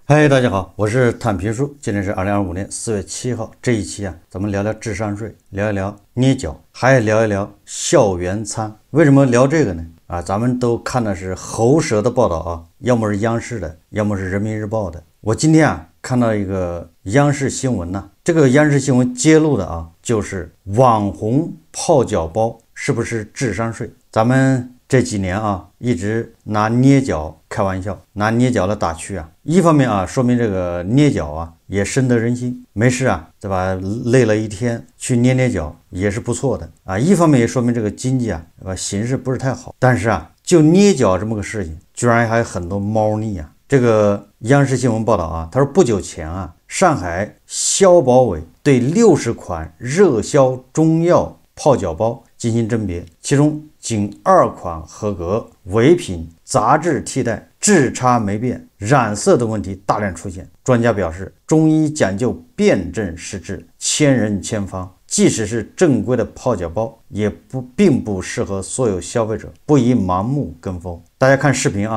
嗨，大家好，我是坦平叔。今天是2025年4月7号，这一期咱们聊聊智商税，聊一聊捏脚，还聊一聊校园餐。为什么聊这个呢？咱们都看的是喉舌的报道要么是央视的，要么是人民日报的。我今天看到一个央视新闻这个央视新闻揭露的就是网红泡脚包是不是智商税？咱们这几年一直拿捏脚开玩笑，拿捏脚来打趣一方面说明这个捏脚也深得人心，没事对吧？累了一天去捏捏脚也是不错的一方面也说明这个经济对吧形势不是太好。但是就捏脚这么个事情，居然还有很多猫腻这个央视新闻报道他说不久前上海消保委对60款热销中药泡脚包进行甄别，其中仅2款合格，伪品、杂质替代、质差没变、染色的问题大量出现。专家表示，中医讲究辨证施治，千人千方，即使是正规的泡脚包，也并不适合所有消费者，不宜盲目跟风。大家看视频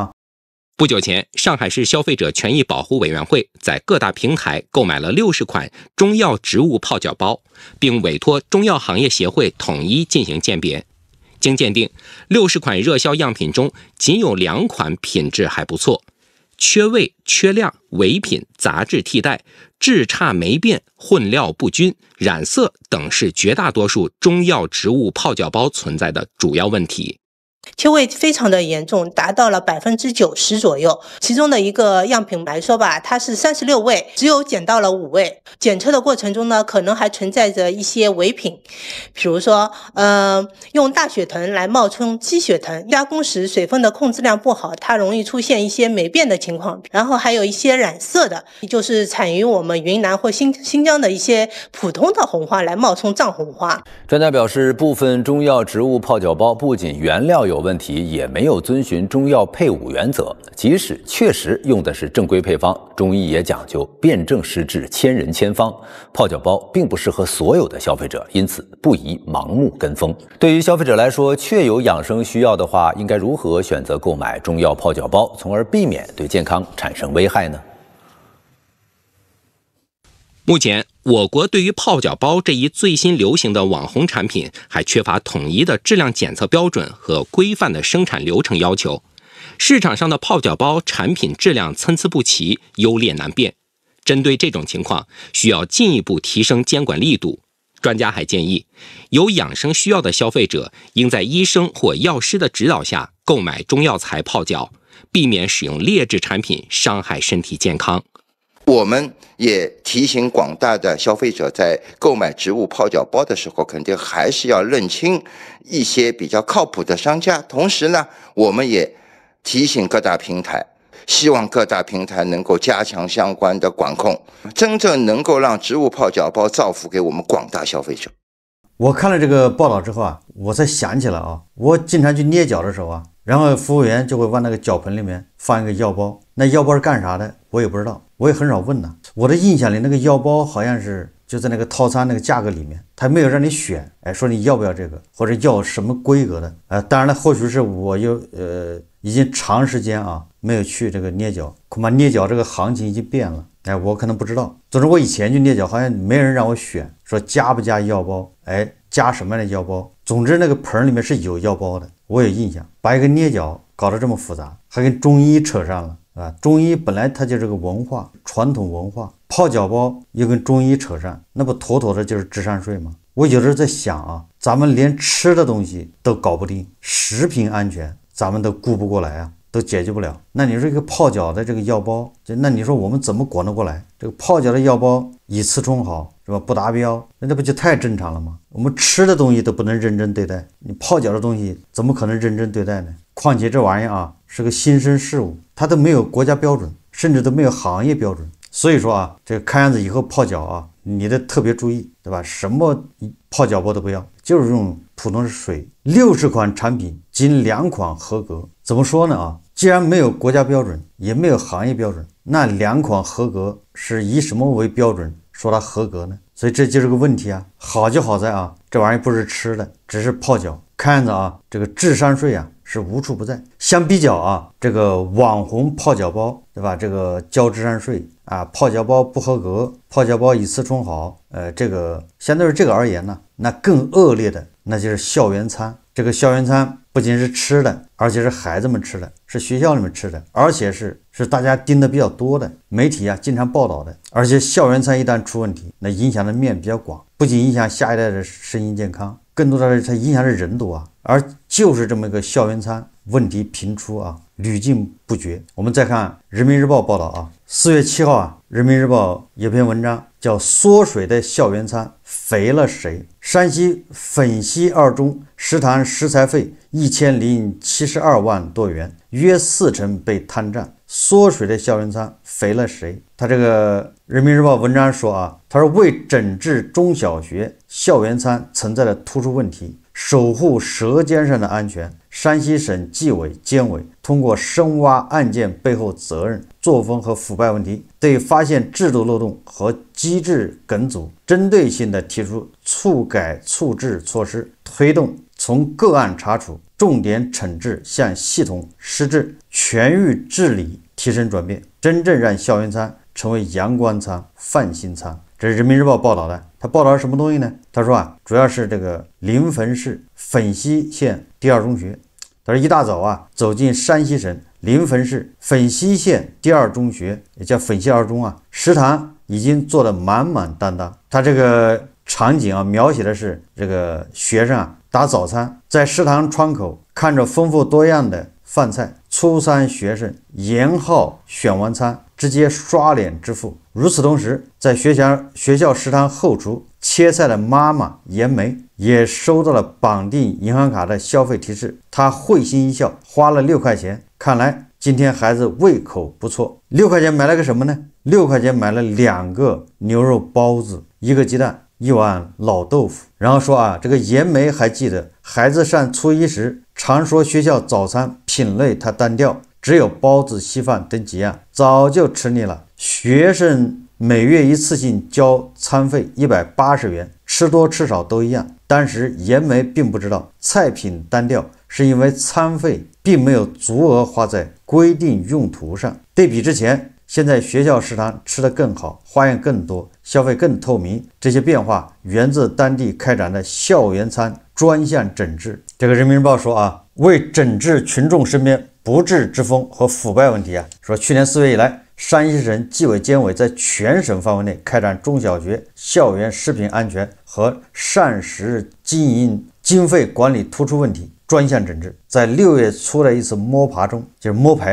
不久前，上海市消费者权益保护委员会在各大平台购买了60款中药植物泡脚包，并委托中药行业协会统一进行鉴别。经鉴定，60款热销样品中仅有2款品质还不错，缺位、缺量、伪品、杂质替代、质差没变、混料不均、染色等是绝大多数中药植物泡脚包存在的主要问题。缺位非常的严重，达到了90%左右。其中的一个样品来说吧，它是36位，只有检到了5位。检测的过程中呢，可能还存在着一些伪品，比如说用大血藤来冒充鸡血藤，加工时水分的控制量不好，它容易出现一些霉变的情况。然后还有一些染色的，就是产于我们云南或新疆的一些普通的红花来冒充藏红花。专家表示，部分中药植物泡脚包不仅原料有问题，也没有遵循中药配伍原则。即使确实用的是正规配方，中医也讲究辨证施治，千人千方。泡脚包并不适合所有的消费者，因此不宜盲目跟风。对于消费者来说，确有养生需要的话，应该如何选择购买中药泡脚包，从而避免对健康产生危害呢？目前，我国对于泡脚包这一最新流行的网红产品，还缺乏统一的质量检测标准和规范的生产流程要求。市场上的泡脚包产品质量参差不齐，优劣难辨。针对这种情况，需要进一步提升监管力度。专家还建议，有养生需要的消费者应在医生或药师的指导下购买中药材泡脚，避免使用劣质产品伤害身体健康。我们也提醒广大的消费者，在购买植物泡脚包的时候，肯定还是要认清一些比较靠谱的商家。同时呢，我们也提醒各大平台，希望各大平台能够加强相关的管控，真正能够让植物泡脚包造福给我们广大消费者。我看了这个报道之后我才想起来我经常去捏脚的时候然后服务员就会往那个脚盆里面放一个药包，那药包是干啥的我也不知道，我也很少问我的印象里那个药包好像是就在那个套餐那个价格里面，他没有让你选，说你要不要这个，或者要什么规格的当然了，或许是我已经长时间没有去这个捏脚，恐怕捏脚这个行情已经变了，我可能不知道。总之我以前去捏脚好像没人让我选，说加不加药包，加什么样的药包，总之那个盆里面是有药包的，我有印象。把一个捏脚搞得这么复杂，还跟中医扯上了中医本来它就是个文化，传统文化，泡脚包又跟中医扯上，那不妥妥的就是智商税吗？我有时候在想咱们连吃的东西都搞不定，食品安全咱们都顾不过来都解决不了。那你说这个泡脚的这个药包，那你说我们怎么管得过来？这个泡脚的药包以次充好是吧？不达标，那不就太正常了吗？我们吃的东西都不能认真对待，你泡脚的东西怎么可能认真对待呢？况且这玩意是个新生事物，它都没有国家标准，甚至都没有行业标准。所以说这个看样子以后泡脚你得特别注意，对吧？什么泡脚包都不要，就是用普通的水。60款产品仅2款合格，怎么说呢既然没有国家标准，也没有行业标准，那2款合格是以什么为标准说它合格呢？所以这就是个问题好就好在这玩意不是吃的，只是泡脚。看样子这个智商税是无处不在。相比较啊，这个网红泡脚包，对吧？这个交智商税啊，泡脚包不合格，泡脚包以次充好，这个相对于这个而言呢，那更恶劣的那就是校园餐。这个校园餐不仅是吃的，而且是孩子们吃的，是学校里面吃的，而且是大家盯的比较多的，媒体啊经常报道的。而且校园餐一旦出问题，那影响的面比较广，不仅影响下一代的身心健康，更多的是它影响的人多啊。而就是这么一个校园餐问题频出啊，屡禁不绝。我们再看人民日报报道啊，4月7号啊，人民日报有篇文章叫缩水的校园餐肥了谁？山西粉溪二中食堂食材费1072万多元，约40%被贪占。缩水的校园餐肥了谁？他这个人民日报文章说啊，他说为整治中小学校园餐存在的突出问题，守护舌尖上的安全，山西省纪委监委通过深挖案件背后责任、作风和腐败问题，对发现制度漏洞和机制梗阻，针对性地提出促改促治措施，推动从个案查处、重点惩治向系统施治、全域治理提升转变，真正让校园餐成为阳光餐、泛心餐。这是人民日报报道的，他报道了什么东西呢？他说啊，主要是这个临汾市粉溪县第二中学。他说一大早啊，走进山西省临汾市粉溪县第二中学，也叫粉溪二中啊，食堂已经做得满满当当。他这个场景啊，描写的是这个学生啊打早餐，在食堂窗口看着丰富多样的饭菜，初3学生严浩选完餐直接刷脸支付。与此同时，在学校食堂后厨切菜的妈妈严梅也收到了绑定银行卡的消费提示，她会心一笑，花了6块钱，看来今天孩子胃口不错。6块钱买了个什么呢？6块钱买了2个牛肉包子，1个鸡蛋，1碗老豆腐。然后说啊，这个严梅还记得孩子上初1时常说学校早餐品类太单调，只有包子、稀饭等几样，早就吃腻了。学生每月一次性交餐费180元，吃多吃少都一样。当时严梅并不知道菜品单调是因为餐费并没有足额花在规定用途上。对比之前，现在学校食堂吃得更好，花样更多，消费更透明，这些变化源自当地开展的校园餐专项整治。这个人民日报说啊，为整治群众身边不治之风和腐败问题啊，说去年4月以来，山西省纪委监委在全省范围内开展中小学校园食品安全和膳食经营经费管理突出问题专项整治。在6月初的一次摸排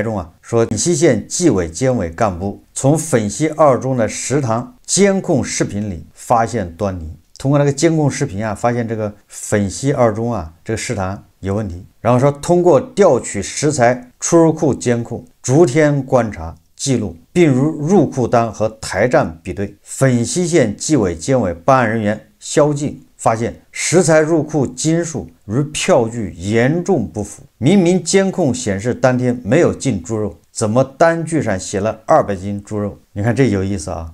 中啊，说粉溪县纪委监委干部从粉溪二中的食堂监控视频里发现端倪，通过那个监控视频啊，发现这个粉溪二中啊这个食堂有问题。然后说通过调取食材出入库监控，逐天观察记录，并入库单和台账比对。粉溪县纪委监委办案人员肖进发现，食材入库斤数与票据严重不符，明明监控显示当天没有进猪肉，怎么单据上写了200斤猪肉？你看这有意思啊，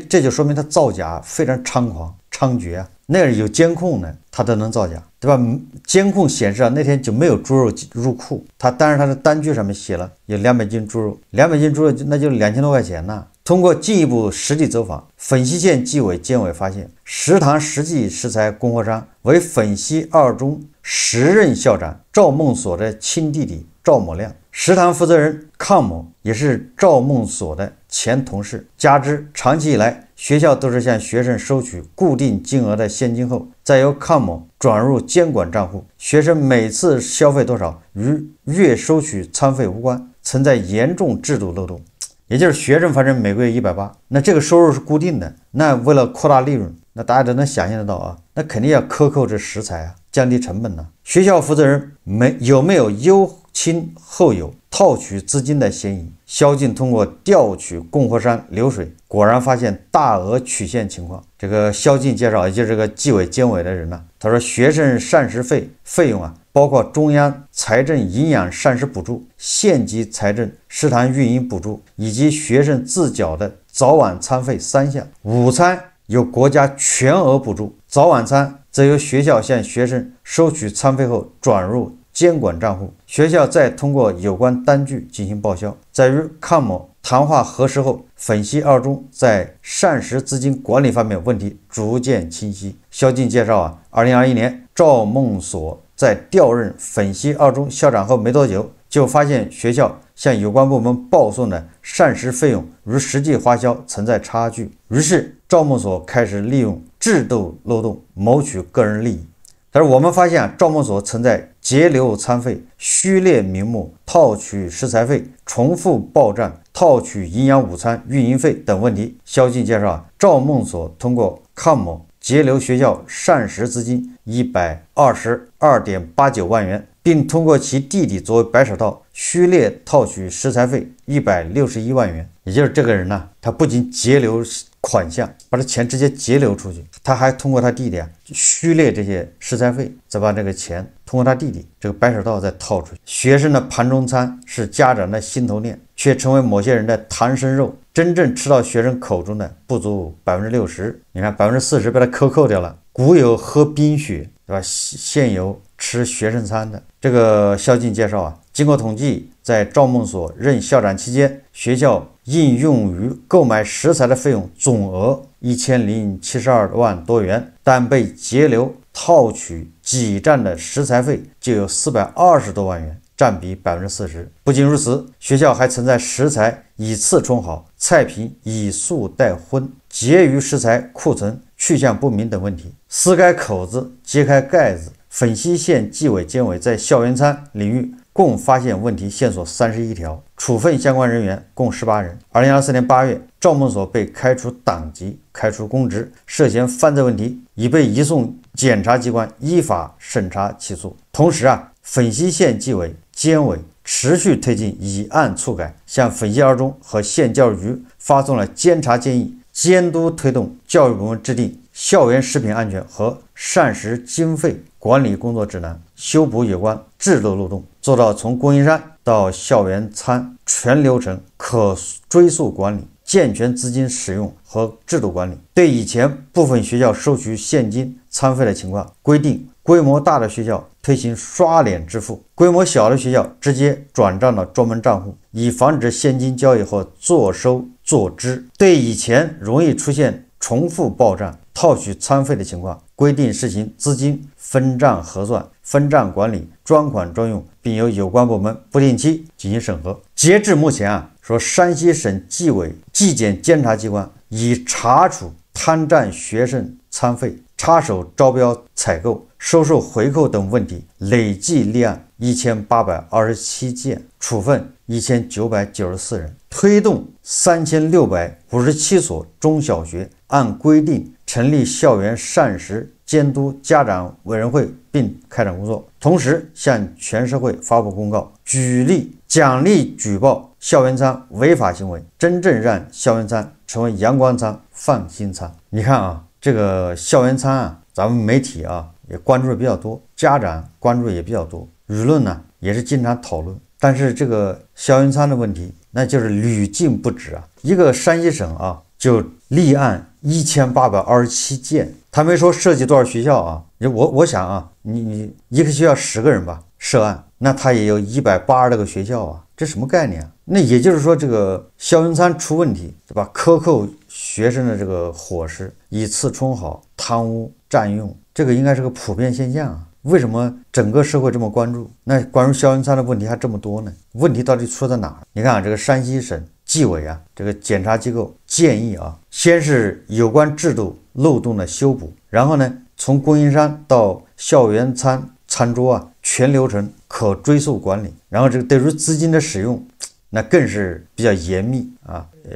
这就说明他造假非常猖獗啊。那是有监控呢，他都能造假，对吧？监控显示啊，那天就没有猪肉入库，但是他的单据上面写了有200斤猪肉，200斤猪肉那就2000多块钱呢。通过进一步实地走访，粉溪县纪委监委发现，食堂实际食材供货商为粉溪二中时任校长赵梦所的亲弟弟赵某亮，食堂负责人康某也是赵梦所的前同事。加之长期以来，学校都是向学生收取固定金额的现金后，再由康某转入监管账户，学生每次消费多少与月收取餐费无关，存在严重制度漏洞。也就是学生反正每个月180，那这个收入是固定的，那为了扩大利润，那大家都能想象得到啊，那肯定要克扣这食材啊，降低成本呢。学校负责人有没有优亲后有套取资金的嫌疑？肖进通过调取供货商流水，果然发现大额取现情况。这个肖进介绍，也就是这个纪委监委的人呢，他说学生膳食费用啊，包括中央财政营养膳食补助、县级财政食堂运营补助以及学生自缴的早晚餐费3项。午餐由国家全额补助，早晚餐则由学校向学生收取餐费后转入监管账户，学校再通过有关单据进行报销。在与康某谈话核实后，粉溪二中在膳食资金管理方面问题逐渐清晰。肖进介绍2021年赵孟所在调任粉溪二中校长后没多久，就发现学校向有关部门报送的膳食费用与实际花销存在差距，于是赵孟所开始利用制度漏洞谋取个人利益。但是我们发现赵孟所存在截留餐费、虚列名目、套取食材费、重复报账、套取营养午餐运营费等问题。肖进介绍赵孟所通过康某截留学校膳食资金122.89万元，并通过其弟弟作为白手套虚列套取食材费161万元。也就是这个人呢，他不仅截留款项，把这钱直接截留出去，他还通过他弟弟虚列这些食材费，再把这个钱通过他弟弟这个白手套再套出去。学生的盘中餐是家长的心头念，却成为某些人的唐僧肉，真正吃到学生口中的不足60%。你看40%被他扣掉了。古有喝冰雪，对吧？现有吃学生餐的。这个肖进介绍经过统计，在赵孟所任校长期间，学校应用于购买食材的费用总额1072万多元，但被截留套取挤占的食材费就有420多万元，占比40%。不仅如此，学校还存在食材以次充好、菜品以素代荤、结余食材库存去向不明等问题。撕开口子，揭开盖子，粉溪县纪委监委在校园餐领域共发现问题线索31条，处分相关人员共18人。2024年8月，赵孟所被开除党籍、开除公职，涉嫌犯罪问题已被移送检察机关依法审查起诉。同时粉溪县纪委监委持续推进以案促改，向粉溪二中和县教育局发送了监察建议，监督推动教育部门制定校园食品安全和膳食经费管理工作指南，修补有关制度漏洞，做到从供应商到校园餐全流程可追溯管理，健全资金使用和制度管理。对以前部分学校收取现金餐费的情况，规定规模大的学校推行刷脸支付，规模小的学校直接转账到专门账户，以防止现金交易后坐收坐支。对以前容易出现重复报账、套取餐费的情况，规定实行资金分账核算、分账管理、专款专用，并由有关部门不定期进行审核。截至目前说山西省纪委纪检监察机关已查处贪占学生餐费、插手招标采购、收受回扣等问题，累计立案1827件，处分1994人，推动3657所中小学按规定成立校园膳食监督家长委员会并开展工作，同时向全社会发布公告，举例奖励举报校园餐违法行为，真正让校园餐成为阳光餐、放心餐。你看这个校园餐咱们媒体也关注的比较多，家长关注也比较多，舆论呢也是经常讨论。但是这个校园餐的问题那就是屡禁不止一个山西省就立案1827件，他没说涉及多少学校我想你一个学校10个人吧涉案，那他也有180多个学校这什么概念那也就是说这个校园餐出问题，对吧？克扣学生的这个伙食，以次充好，贪污占用，这个应该是个普遍现象为什么整个社会这么关注？那关于校园餐的问题还这么多呢？问题到底出在哪儿？你看这个山西省纪委这个检察机构建议先是有关制度漏洞的修补，然后呢从供应商到校园餐桌全流程可追溯管理，然后这个对于资金的使用那更是比较严密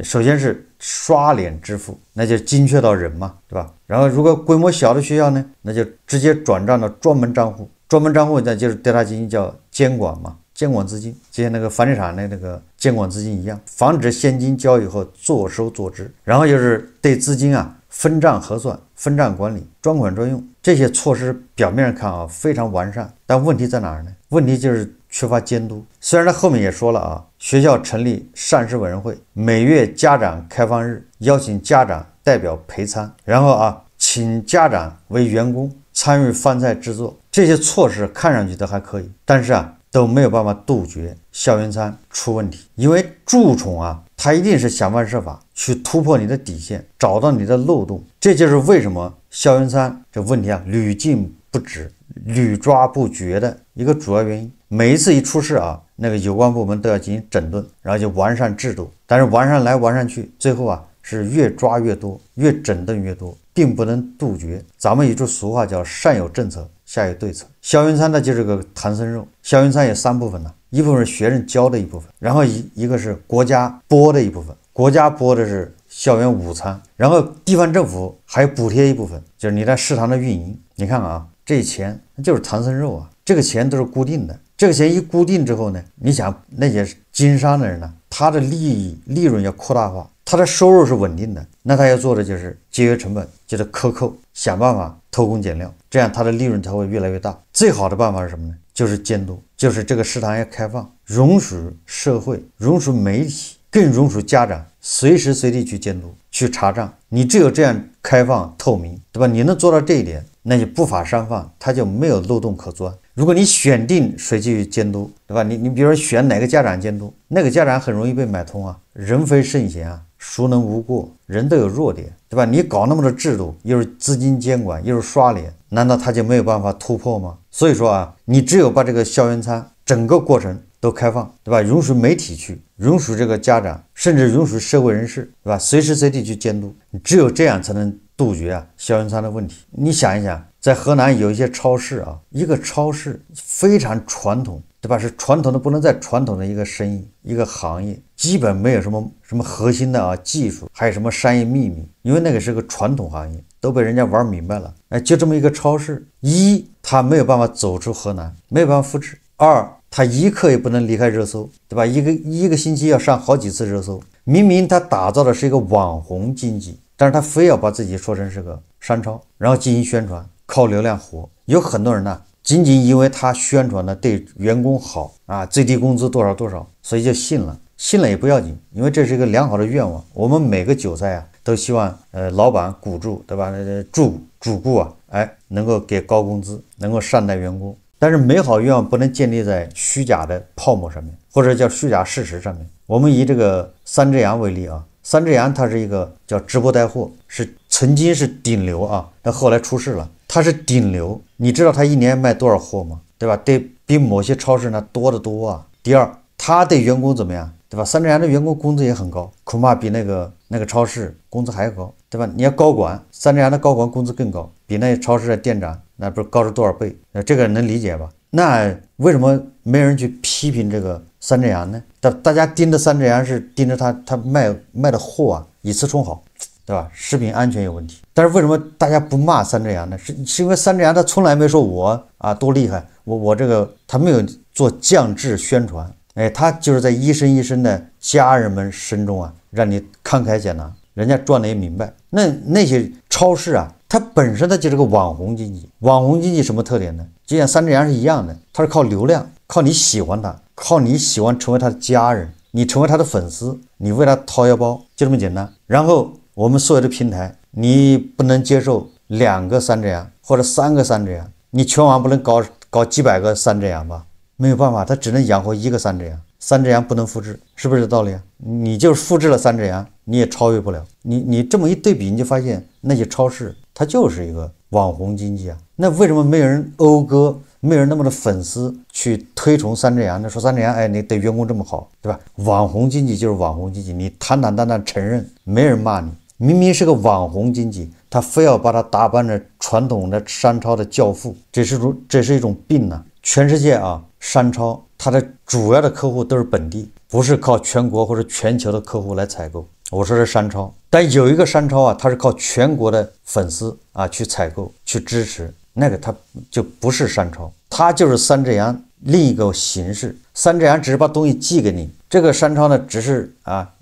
首先是刷脸支付，那就精确到人嘛，对吧？然后如果规模小的学校呢，那就直接转账到专门账户，专门账户那就是对它进行叫监管嘛，监管资金，就像那个房地产的那个监管资金一样，防止现金交易后坐收坐支。然后就是对资金分账核算、分账管理、专款专用，这些措施表面上看非常完善，但问题在哪儿呢？问题就是缺乏监督。虽然他后面也说了学校成立膳食委员会，每月家长开放日邀请家长代表陪餐，然后请家长为员工参与饭菜制作，这些措施看上去都还可以，但是都没有办法杜绝校园餐出问题。因为蛀虫它一定是想方设法去突破你的底线，找到你的漏洞。这就是为什么校园餐这问题屡禁不止、屡抓不绝的一个主要原因。每一次一出事那个有关部门都要进行整顿，然后就完善制度。但是完善来完善去，最后是越抓越多，越整顿越多，并不能杜绝。咱们有句俗话叫上有政策下有对策。校园餐呢就是个唐僧肉。校园餐有3部分呢，一部分是学生教的一部分，然后一个是国家拨的一部分，国家拨的是校园午餐，然后地方政府还补贴一部分，就是你在食堂的运营。你看这钱就是唐僧肉这个钱都是固定的。这个钱一固定之后呢，你想那些经商的人呢，他的利润要扩大化，他的收入是稳定的，那他要做的就是节约成本，就是克扣，想办法偷工减料，这样他的利润才会越来越大。最好的办法是什么呢？就是监督，就是这个食堂要开放，容许社会，容许媒体，更容许家长随时随地去监督，去查账。你只有这样开放透明，对吧？你能做到这一点，那就不法商贩他就没有漏洞可钻。如果你选定谁去监督，对吧？你比如说选哪个家长监督，那个家长很容易被买通人非圣贤孰能无过？人都有弱点，对吧？你搞那么多制度，又是资金监管，又是刷脸，难道他就没有办法突破吗？所以说你只有把这个校园餐整个过程都开放，对吧？容许媒体去，容许这个家长，甚至容许社会人士，对吧？随时随地去监督，你只有这样才能杜绝校园餐的问题。你想一想，在河南有一些超市一个超市非常传统，对吧？是传统的不能再传统的一个生意，一个行业，基本没有什么核心的技术，还有什么商业秘密，因为那个是个传统行业，都被人家玩明白了。就这么一个超市，一它没有办法走出河南，没有办法复制；二它一刻也不能离开热搜，对吧？一个星期要上好几次热搜。明明它打造的是一个网红经济，但是他非要把自己说成是个商超，然后进行宣传，靠流量活。有很多人呢，仅仅因为他宣传的对员工好最低工资多少多少，所以就信了。信了也不要紧，因为这是一个良好的愿望。我们每个韭菜都希望老板鼓住，对吧？主顾能够给高工资，能够善待员工。但是美好愿望不能建立在虚假的泡沫上面，或者叫虚假事实上面。我们以这个三只羊为例三只羊它是一个叫直播带货，是曾经是顶流但后来出事了。它是顶流，你知道它一年卖多少货吗？对吧？得比某些超市呢多得多第二，它对员工怎么样？对吧？三只羊的员工工资也很高，恐怕比那个超市工资还高，对吧？你要高管，三只羊的高管工资更高，比那超市的店长那不是高出多少倍？这个能理解吧？那为什么没人去批评这个三只羊呢？大家盯着三只羊是盯着他卖的货以次充好，对吧？食品安全有问题。但是为什么大家不骂三只羊呢？是因为三只羊他从来没说我多厉害，我这个他没有做降智宣传，他就是在一声一声的家人们声中让你慷慨解囊，人家赚的也明白。那些超市它本身它就是个网红经济。网红经济什么特点呢？就像三只羊是一样的，它是靠流量，靠你喜欢它，靠你喜欢成为他的家人，你成为他的粉丝，你为他掏腰包，就这么简单。然后我们所有的平台，你不能接受2个三只羊或者3个三只羊，你全网不能搞几百个三只羊吧？没有办法，它只能养活1个三只羊，三只羊不能复制，是不是这道理你就是复制了三只羊，你也超越不了。你这么一对比，你就发现那些超市它就是一个网红经济那为什么没有人讴歌，没有人那么的粉丝去推崇三只羊呢？说三只羊你对员工这么好，对吧？网红经济就是网红经济，你坦坦荡荡承认，没人骂你。明明是个网红经济，他非要把它打扮成传统的商超的教父，这是一种病全世界商超它的主要的客户都是本地，不是靠全国或者全球的客户来采购。我说是商超，但有一个商超它是靠全国的粉丝去采购去支持，那个它就不是商超，它就是三只羊另一个形式。三只羊只是把东西寄给你，这个商超呢只是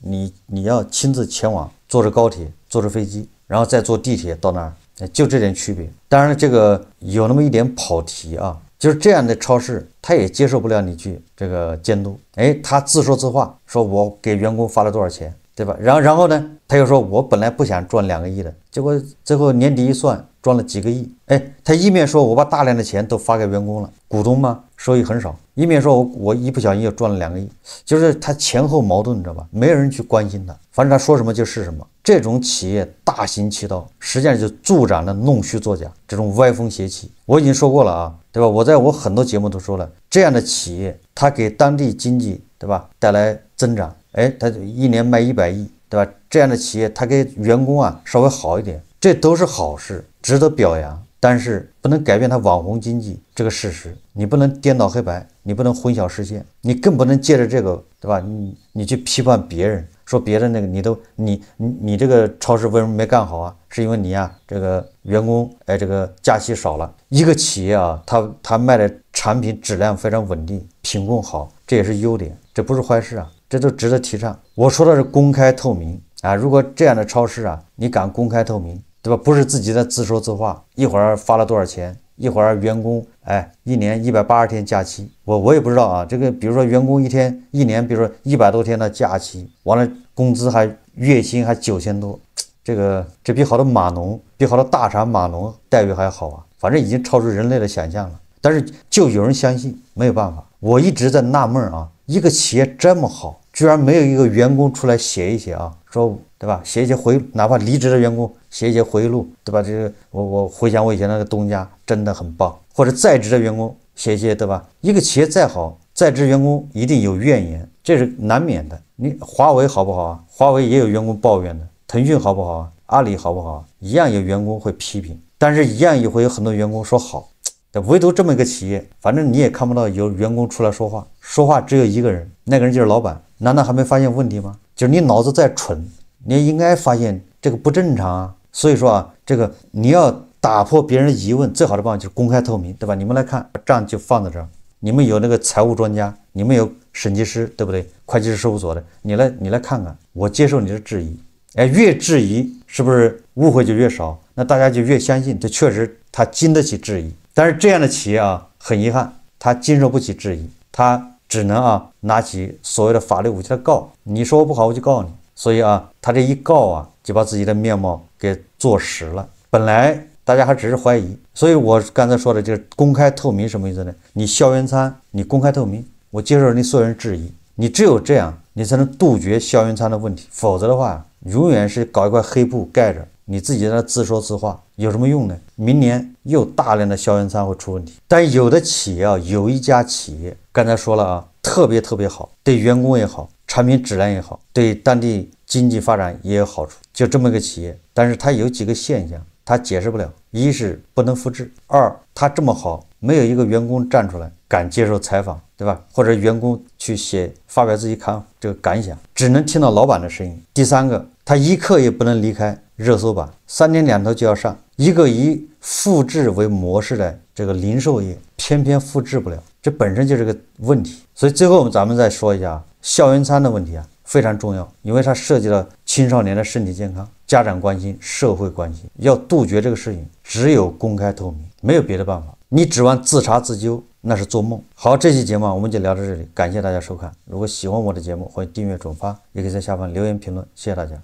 你要亲自前往，坐着高铁坐着飞机然后再坐地铁到那儿，就这点区别。当然这个有那么一点跑题就是这样的超市他也接受不了你去这个监督。他自说自话说我给员工发了多少钱，对吧？然后呢他又说我本来不想赚2个亿的，结果最后年底一算赚了几个亿，哎，他一面说我把大量的钱都发给员工了，股东嘛收益很少，一面说我一不小心又赚了2个亿，就是他前后矛盾，你知道吧？没有人去关心他，反正他说什么就是什么。这种企业大行其道，实际上就助长了弄虚作假这种歪风邪气。我已经说过了啊，对吧？我在我很多节目都说了，这样的企业它给当地经济，对吧，带来增长，哎，它一年卖100亿，对吧？这样的企业它给员工啊稍微好一点，这都是好事，值得表扬。但是不能改变它网红经济这个事实，你不能颠倒黑白，你不能混淆视线，你更不能借着这个，对吧？你去批判别人，说别人那个你这个超市为什么没干好啊？是因为你呀这个员工这个假期少了。一个企业啊，它卖的产品质量非常稳定，品控好，这也是优点，这不是坏事啊，这都值得提倡。我说的是公开透明啊，如果这样的超市啊，你敢公开透明，对吧？不是自己的自说自话，一会儿发了多少钱，一会儿员工一年180天假期，我也不知道啊。这个比如说员工一年，比如说100多天的假期，完了工资还月薪还9000多，这比好多码农，比好多大厂码农待遇还好啊。反正已经超出人类的想象了，但是就有人相信，没有办法。我一直在纳闷啊，一个企业这么好，居然没有一个员工出来写一写啊，说对吧？写一些哪怕离职的员工写一些回忆录，对吧？这个我回想我以前那个东家真的很棒，或者在职的员工写一些，对吧？一个企业再好，在职员工一定有怨言，这是难免的。你华为好不好啊？华为也有员工抱怨的。腾讯好不好啊？阿里好不好啊？一样有员工会批评，但是一样也会有很多员工说好。唯独这么一个企业，反正你也看不到有员工出来说话只有一个人，那个人就是老板。难道还没发现问题吗？就是你脑子再蠢，你也应该发现这个不正常啊。所以说啊，这个你要打破别人的疑问，最好的办法就是公开透明，对吧？你们来看，账就放在这儿，你们有那个财务专家，你们有审计师，对不对？会计师事务所的，你来看看，我接受你的质疑。越质疑是不是误会就越少？那大家就越相信，这确实他经得起质疑。但是这样的企业啊，很遗憾，他经受不起质疑，他只能拿起所谓的法律武器来告你，说我不好我就告你。所以他这一告就把自己的面貌给坐实了。本来大家还只是怀疑，所以我刚才说的就是公开透明什么意思呢？你校园餐你公开透明，我接受你所有人质疑，你只有这样，你才能杜绝校园餐的问题。否则的话，永远是搞一块黑布盖着，你自己在那自说自话，有什么用呢？明年又大量的校园餐会出问题。但有的企业有一家企业刚才说了特别好，对员工也好，产品质量也好，对当地经济发展也有好处，就这么一个企业。但是它有几个现象它解释不了，一是不能复制，二它这么好，没有一个员工站出来敢接受采访，对吧？或者员工去发表自己这个感想，只能听到老板的声音。第三个，他一刻也不能离开热搜榜，3天2头就要上。一个以复制为模式的这个零售业，偏偏复制不了，这本身就是个问题。所以最后咱们再说一下校园餐的问题非常重要，因为它涉及到青少年的身体健康、家长关心、社会关心。要杜绝这个事情，只有公开透明，没有别的办法。你指望自查自纠，那是做梦。好，这期节目我们就聊到这里，感谢大家收看。如果喜欢我的节目，欢迎订阅转发，也可以在下方留言评论，谢谢大家。